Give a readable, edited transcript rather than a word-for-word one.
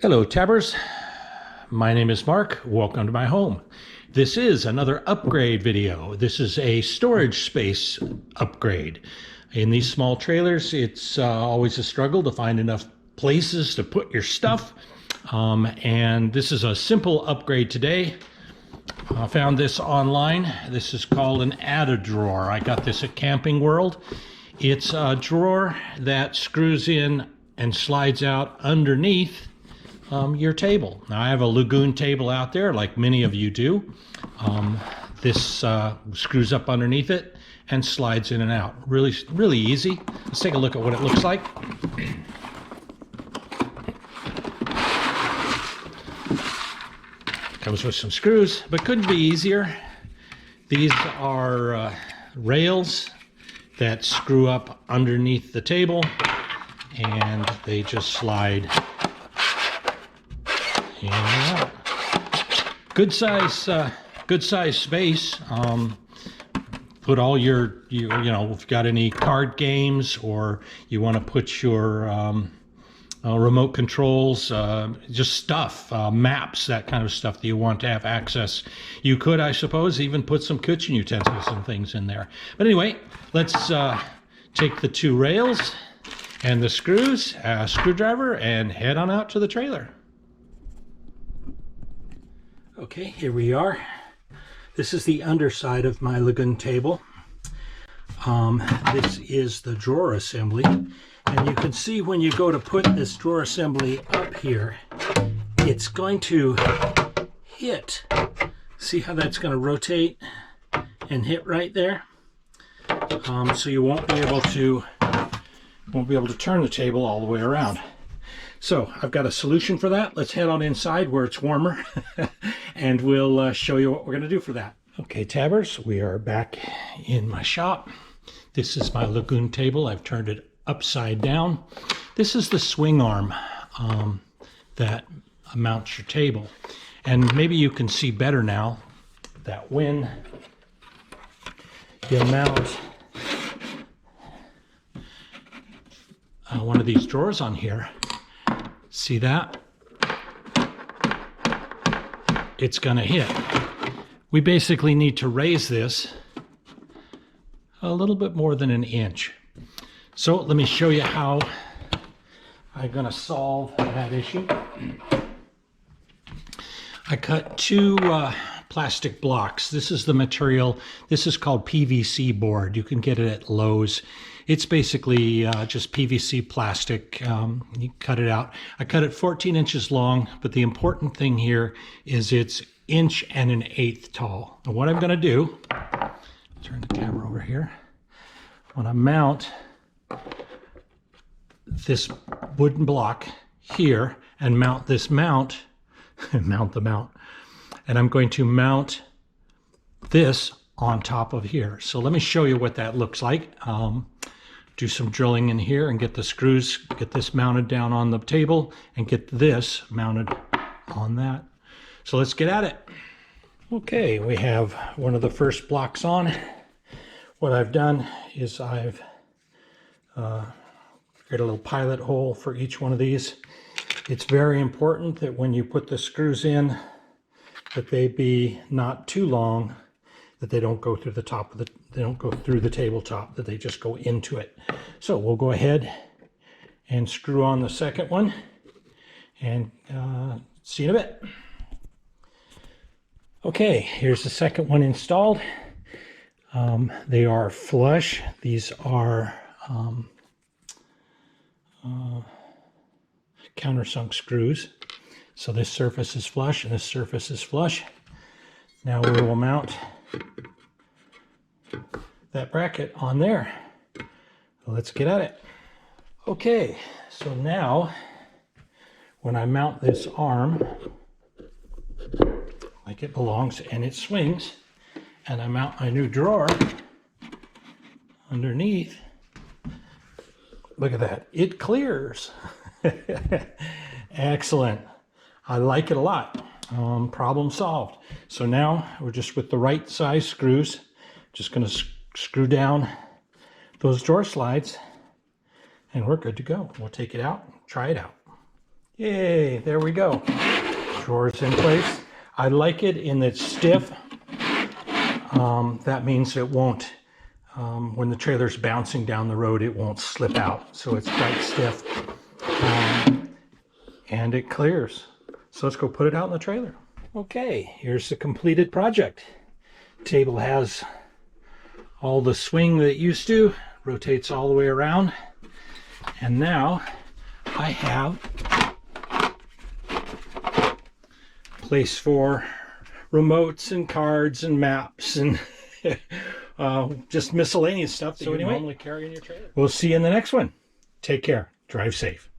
Hello Tabbers, my name is Mark. Welcome to my home. This is another upgrade video. This is a storage space upgrade. In these small trailers, it's always a struggle to find enough places to put your stuff. And this is a simple upgrade today. I found this online. This is called an add-a-drawer. I got this at Camping World. It's a drawer that screws in and slides out underneath your table. Now I have a Lagoon table out there like many of you do. This screws up underneath it and slides in and out. Really easy. Let's take a look at what it looks like. Comes with some screws, but couldn't be easier. These are rails that screw up underneath the table and they just slide in and out. Good size space. Put all your, you know, if you've got any card games or you want to put your remote controls, just stuff, maps, that kind of stuff that you want to have access. You could, I suppose, even put some kitchen utensils and things in there. But anyway, let's take the two rails and the screws, screwdriver, and head on out to the trailer. Okay, here we are. This is the underside of my Lagoon table. This is the drawer assembly. And you can see when you go to put this drawer assembly up here, it's going to hit. See how that's going to rotate and hit right there? So you won't be able to turn the table all the way around. So I've got a solution for that. Let's head on inside where it's warmer and we'll show you what we're going to do for that. Okay, Tabbers, we are back in my shop. This is my Lagoon table. I've turned it upside down. This is the swing arm that mounts your table. And maybe you can see better now that when you mount one of these drawers on here, see that? It's gonna hit. We basically need to raise this a little bit more than an inch. So let me show you how I'm gonna solve that issue. I cut two plastic blocks. This is the material. This is called PVC board. You can get it at Lowe's. It's basically just PVC plastic. You cut it out. I cut it 14 inches long, but the important thing here is it's 1.1 inch tall. And what I'm gonna do, turn the camera over here. When I mount this wooden block here and mount this mount, mount the mount, and I'm going to mount this on top of here. So let me show you what that looks like. Do some drilling in here and get the screws, get this mounted down on the table and get this mounted on that. So let's get at it. Okay, we have one of the first blocks on. What I've done is I've created a little pilot hole for each one of these. It's very important that when you put the screws in, that they be not too long, that they don't go through the top of they don't go through the tabletop, that they just go into it. So we'll go ahead and screw on the second one and see you in a bit. Okay, here's the second one installed. They are flush. These are countersunk screws. So this surface is flush and this surface is flush. Now we will mount that bracket on there. Let's get at it. Okay, so now when I mount this arm like it belongs and it swings, and I mount my new drawer underneath, look at that, it clears. Excellent. I like it a lot. Problem solved. So now we're just with the right size screws, just going to screw down those drawer slides and we're good to go. We'll take it out, try it out. Yay, there we go. Drawers in place. I like it in that stiff. That means it won't, when the trailer's bouncing down the road, it won't slip out. So it's quite stiff and it clears. So let's go put it out in the trailer. Okay, here's the completed project. Table has all the swing that it used to, rotates all the way around. And now I have place for remotes and cards and maps and just miscellaneous stuff that you normally carry in your trailer. We'll see you in the next one. Take care. Drive safe.